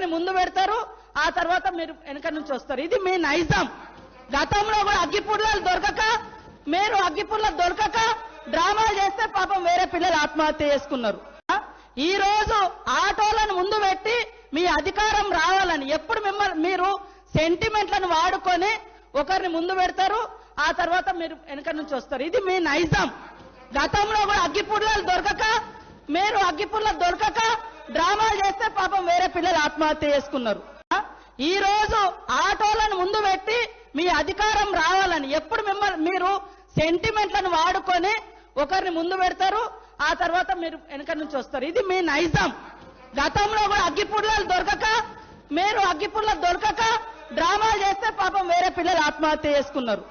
ఒకరిని ముందు పెడతారు, ఆ తర్వాత మీరు వెనక నుంచి వస్తారు. ఇది మీ నైజం. గతంలో కూడా అగ్గిపుల్లలు దొరకక మీరు అగ్గిపుల్లలు దొరకక డ్రామాలు చేస్తే పాపం వేరే పిల్లలు ఆత్మహత్య చేసుకున్నారు. ఈ రోజు ఆటోలను ముందు పెట్టి మీ అధికారం రావాలని ఎప్పుడు మిమ్మల్ని మీరు సెంటిమెంట్లను వాడుకొని ఒకరిని ముందు పెడతారు, ఆ తర్వాత మీరు వెనక నుంచి వస్తారు. ఇది మీ నైజం. గతంలో కూడా అగ్గిపుల్లలు దొరకక మీరు అగ్గిపుల్లలు దొరకక డ్రామాలు చేస్తే పాపం వేరే పిల్లలు ఆత్మహత్య చేసుకున్నారు. ఈ రోజు ఆటోలను ముందు పెట్టి మీ అధికారం రావాలని ఎప్పుడు మిమ్మల్ని మీరు సెంటిమెంట్లను వాడుకొని ఒకరిని ముందు పెడతారు, ఆ తర్వాత మీరు వెనక నుంచి వస్తారు. ఇది మీ నైజం. గతంలో కూడా అగ్గిపుల్లలు దొరకక మీరు అగ్గిపుల్లలు దొరకక డ్రామాలు చేస్తే పాపం వేరే పిల్లలు ఆత్మహత్య చేసుకున్నారు.